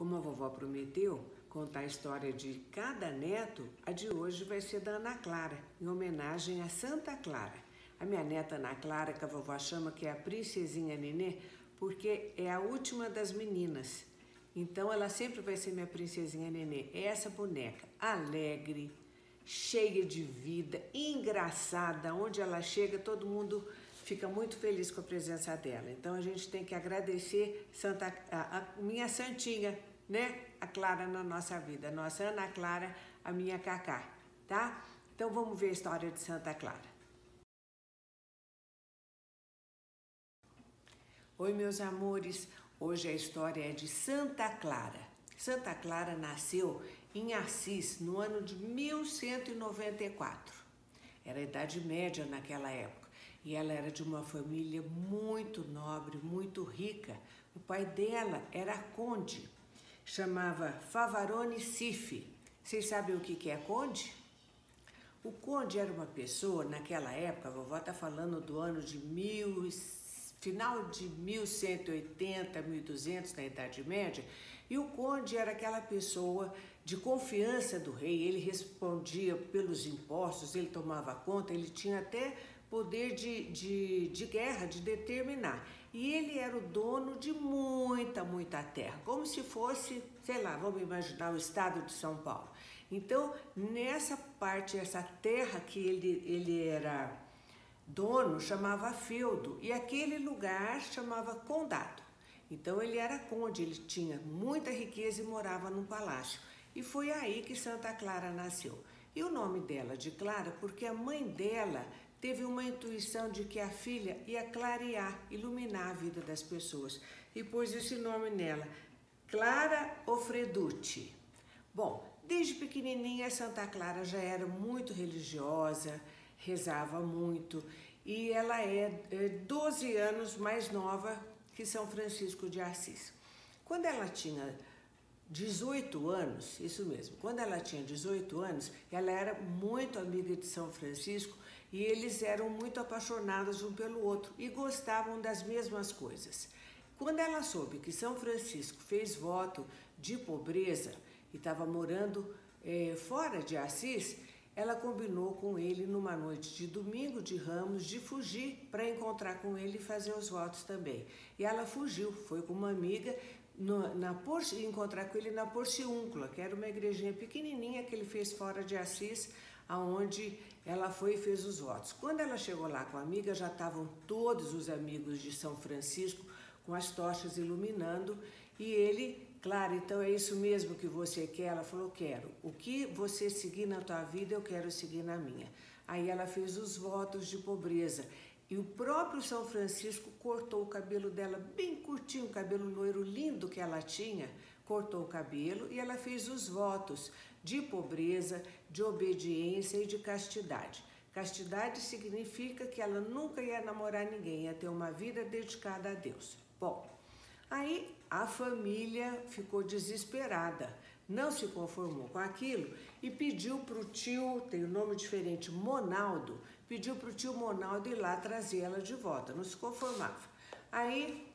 Como a vovó prometeu contar a história de cada neto, a de hoje vai ser da Ana Clara, em homenagem a Santa Clara. A minha neta Ana Clara, que a vovó chama que é a princesinha Nenê, porque é a última das meninas. Então ela sempre vai ser minha princesinha Nenê. É essa boneca alegre, cheia de vida, engraçada. Onde ela chega, todo mundo fica muito feliz com a presença dela. Então a gente tem que agradecer a minha santinha, né? A Clara na nossa vida, a nossa Ana Clara, a minha Cacá, tá? Então vamos ver a história de Santa Clara. Oi, meus amores, hoje a história é de Santa Clara. Santa Clara nasceu em Assis no ano de 1194. Era a Idade Média naquela época e ela era de uma família muito nobre, muito rica. O pai dela era conde, chamava Favarone Sifi. Vocês sabem o que é conde? O conde era uma pessoa, naquela época, a vovó está falando do ano de final de 1180, 1200, na Idade Média, e o conde era aquela pessoa de confiança do rei. Ele respondia pelos impostos, ele tomava conta, ele tinha até poder de guerra, de determinar. E ele era o dono de muita terra, como se fosse, sei lá, vamos imaginar o estado de São Paulo. Então, nessa parte, essa terra que ele era dono, chamava feudo, e aquele lugar chamava condado. Então, ele era conde, ele tinha muita riqueza e morava num palácio. E foi aí que Santa Clara nasceu. E o nome dela de Clara, porque a mãe dela teve uma intuição de que a filha ia clarear, iluminar a vida das pessoas. E pôs esse nome nela, Clara Ofreducci. Bom, desde pequenininha, Santa Clara já era muito religiosa, rezava muito. E ela é 12 anos mais nova que São Francisco de Assis. Quando ela tinha 18 anos, isso mesmo, quando ela tinha 18 anos, ela era muito amiga de São Francisco e eles eram muito apaixonados um pelo outro e gostavam das mesmas coisas. Quando ela soube que São Francisco fez voto de pobreza e estava morando fora de Assis, ela combinou com ele numa noite de domingo de Ramos de fugir para encontrar com ele e fazer os votos também. E ela fugiu, foi com uma amiga encontrar com ele na Porciúncula, que era uma igrejinha pequenininha que ele fez fora de Assis, aonde ela foi e fez os votos. Quando ela chegou lá com a amiga, já estavam todos os amigos de São Francisco com as tochas iluminando e ele, claro, então é isso mesmo que você quer? Ela falou, quero. O que você seguir na tua vida, eu quero seguir na minha. Aí ela fez os votos de pobreza. E o próprio São Francisco cortou o cabelo dela bem curtinho, o cabelo loiro lindo que ela tinha, cortou o cabelo e ela fez os votos de pobreza, de obediência e de castidade. Castidade significa que ela nunca ia namorar ninguém, ia ter uma vida dedicada a Deus. Bom, aí a família ficou desesperada, não se conformou com aquilo e pediu para o tio, tem um nome diferente, Monaldo, pediu para o tio Monaldo ir lá trazer ela de volta, não se conformava. Aí,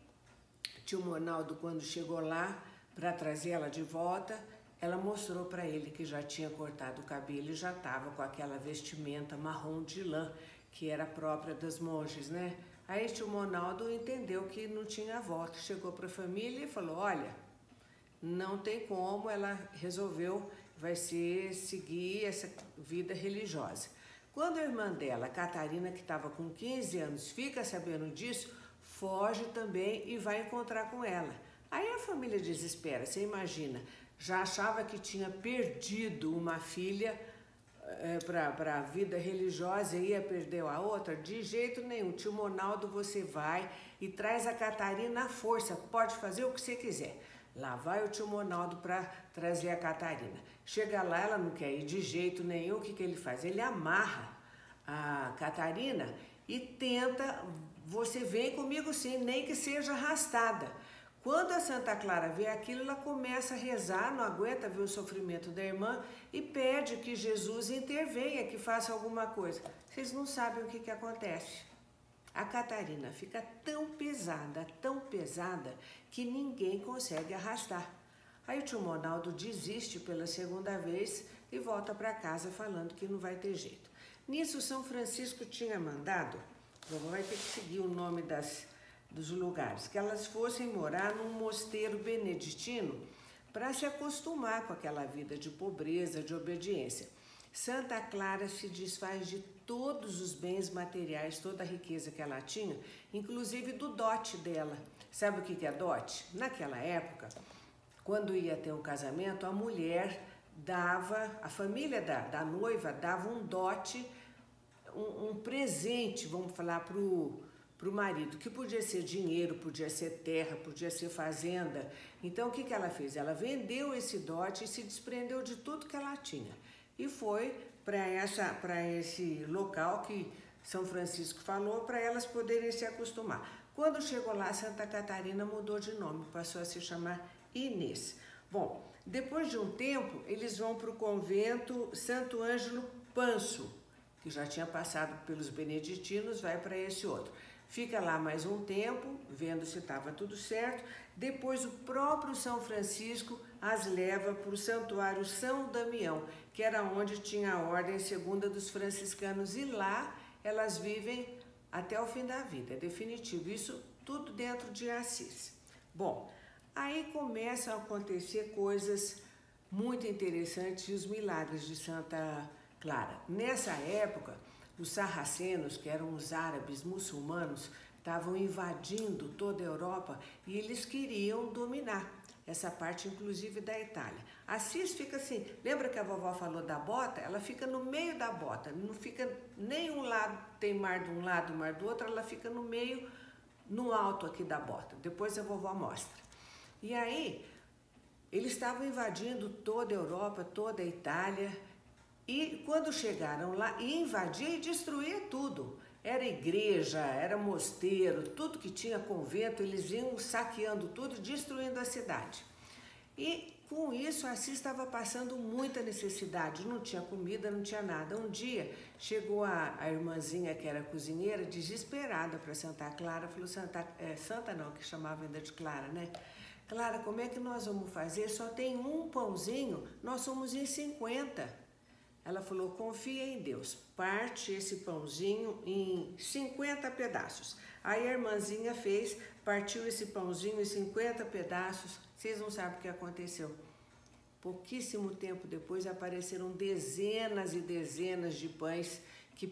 tio Monaldo, quando chegou lá para trazer ela de volta, ela mostrou para ele que já tinha cortado o cabelo e já estava com aquela vestimenta marrom de lã, que era própria das monjas, né? Aí tio Monaldo entendeu que não tinha volta, chegou para a família e falou, olha, não tem como, ela resolveu, vai seguir essa vida religiosa. Quando a irmã dela, Catarina, que estava com 15 anos, fica sabendo disso, foge também e vai encontrar com ela. Aí a família desespera, você imagina, já achava que tinha perdido uma filha para a vida religiosa e ia perder a outra? De jeito nenhum. Tio Monaldo, você vai e traz a Catarina à força, pode fazer o que você quiser. Lá vai o tio Monaldo para trazer a Catarina. Chega lá, ela não quer ir de jeito nenhum, o que ele faz? Ele amarra a Catarina e tenta, você vem comigo sim, nem que seja arrastada. Quando a Santa Clara vê aquilo, ela começa a rezar, não aguenta ver o sofrimento da irmã e pede que Jesus intervenha, que faça alguma coisa. Vocês não sabem o que acontece. A Catarina fica tão pesada, que ninguém consegue arrastar. Aí o tio Monaldo desiste pela segunda vez e volta para casa falando que não vai ter jeito. Nisso, São Francisco tinha mandado, vovó vai ter que seguir o nome dos lugares, que elas fossem morar num mosteiro beneditino para se acostumar com aquela vida de pobreza, de obediência. Santa Clara se desfaz de todos os bens materiais, toda a riqueza que ela tinha, inclusive do dote dela. Sabe o que é dote? Naquela época, quando ia ter um casamento, a mulher dava, a família da noiva dava um dote, um presente, vamos falar, para o marido, que podia ser dinheiro, podia ser terra, podia ser fazenda. Então, o que ela fez? Ela vendeu esse dote e se desprendeu de tudo que ela tinha. E foi para esse local que São Francisco falou, para elas poderem se acostumar. Quando chegou lá, Santa Catarina mudou de nome, passou a se chamar Inês. Bom, depois de um tempo, eles vão para o convento Santo Ângelo Panso, que já tinha passado pelos beneditinos, vai para esse outro. Fica lá mais um tempo, vendo se estava tudo certo. Depois o próprio São Francisco as leva para o Santuário São Damião, que era onde tinha a ordem segunda dos franciscanos. E lá elas vivem até o fim da vida, é definitivo. Isso tudo dentro de Assis. Bom, aí começam a acontecer coisas muito interessantes e os milagres de Santa Clara. Nessa época, os sarracenos, que eram os árabes muçulmanos, estavam invadindo toda a Europa e eles queriam dominar essa parte, inclusive, da Itália. Assis fica assim, lembra que a vovó falou da bota? Ela fica no meio da bota, não fica nem um lado, tem mar de um lado, mar do outro, ela fica no meio, no alto aqui da bota. Depois a vovó mostra. E aí, eles estavam invadindo toda a Europa, toda a Itália, e quando chegaram lá, invadia e destruía tudo. Era igreja, era mosteiro, tudo que tinha convento, eles iam saqueando tudo, destruindo a cidade. E com isso, Assis estava passando muita necessidade, não tinha comida, não tinha nada. Um dia, chegou a irmãzinha, que era cozinheira, desesperada para Santa Clara, falou, Santa não, que chamava ainda de Clara, né? Clara, como é que nós vamos fazer? Só tem um pãozinho, nós somos em 50. Ela falou, confia em Deus, parte esse pãozinho em 50 pedaços. Aí a irmãzinha fez, partiu esse pãozinho em 50 pedaços. Vocês não sabem o que aconteceu. Pouquíssimo tempo depois apareceram dezenas e dezenas de pães que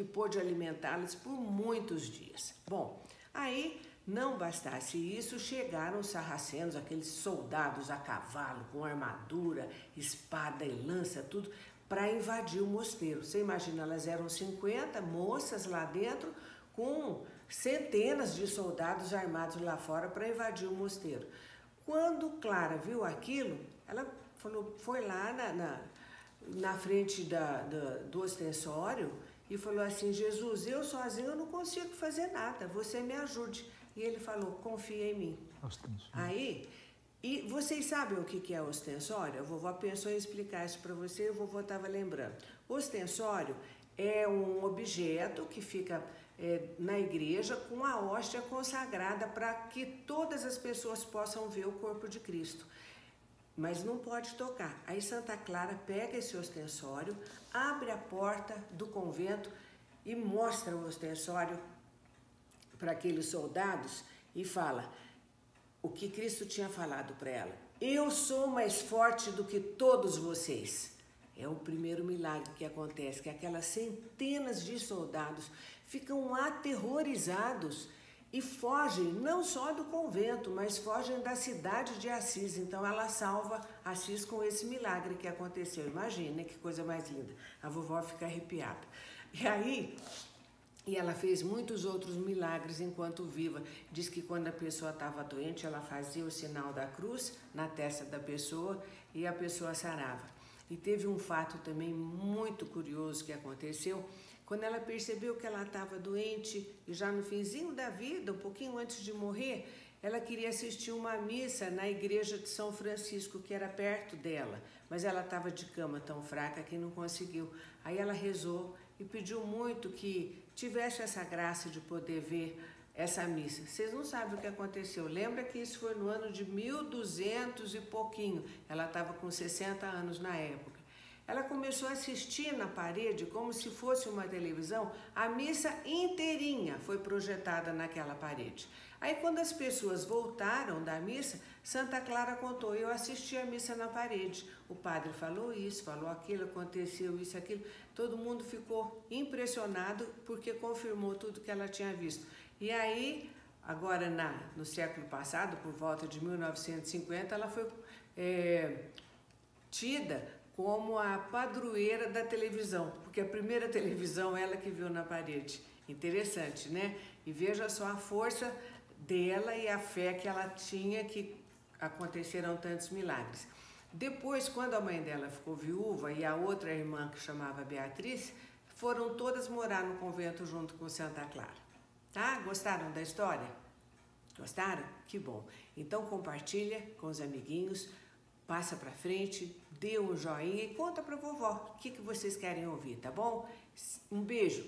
pôde alimentá-los por muitos dias. Bom, aí não bastasse isso, chegaram os sarracenos, aqueles soldados a cavalo, com armadura, espada e lança, tudo, para invadir o mosteiro. Você imagina, elas eram 50 moças lá dentro, com centenas de soldados armados lá fora para invadir o mosteiro. Quando Clara viu aquilo, ela falou, foi lá na frente do ostensório e falou assim, Jesus, eu sozinho eu não consigo fazer nada, você me ajude. E ele falou, confia em mim. Aí, e vocês sabem o que é ostensório? A vovó pensou em explicar isso para você e a vovó estava lembrando. Ostensório é um objeto que fica na igreja com a hóstia consagrada para que todas as pessoas possam ver o corpo de Cristo. Mas não pode tocar. Aí Santa Clara pega esse ostensório, abre a porta do convento e mostra o ostensório para aqueles soldados e fala o que Cristo tinha falado para ela. Eu sou mais forte do que todos vocês. É o primeiro milagre que acontece, que aquelas centenas de soldados ficam aterrorizados e fogem não só do convento, mas fogem da cidade de Assis. Então ela salva Assis com esse milagre que aconteceu. Imagina que coisa mais linda. A vovó fica arrepiada. E ela fez muitos outros milagres enquanto viva. Diz que quando a pessoa estava doente, ela fazia o sinal da cruz na testa da pessoa e a pessoa sarava. E teve um fato também muito curioso que aconteceu. Quando ela percebeu que ela estava doente e já no finzinho da vida, um pouquinho antes de morrer, ela queria assistir uma missa na igreja de São Francisco, que era perto dela. Mas ela estava de cama tão fraca que não conseguiu. Aí ela rezou e pediu muito que tivesse essa graça de poder ver essa missa. Vocês não sabem o que aconteceu. Lembra que isso foi no ano de 1200 e pouquinho. Ela estava com 60 anos na época. Ela começou a assistir na parede, como se fosse uma televisão, a missa inteirinha foi projetada naquela parede. Aí quando as pessoas voltaram da missa, Santa Clara contou: eu assisti a missa na parede. O padre falou isso, falou aquilo, aconteceu isso, aquilo. Todo mundo ficou impressionado porque confirmou tudo que ela tinha visto. E aí, agora no século passado, por volta de 1950, ela foi tida como a padroeira da televisão, porque a primeira televisão ela que viu na parede. Interessante, né? E veja só a força dela e a fé que ela tinha, que aconteceram tantos milagres. Depois, quando a mãe dela ficou viúva e a outra irmã, que chamava Beatriz, foram todas morar no convento junto com Santa Clara. Tá? Gostaram da história? Gostaram? Que bom. Então compartilha com os amiguinhos, passa pra frente, dê um joinha e conta pra vovó o que vocês querem ouvir, tá bom? Um beijo.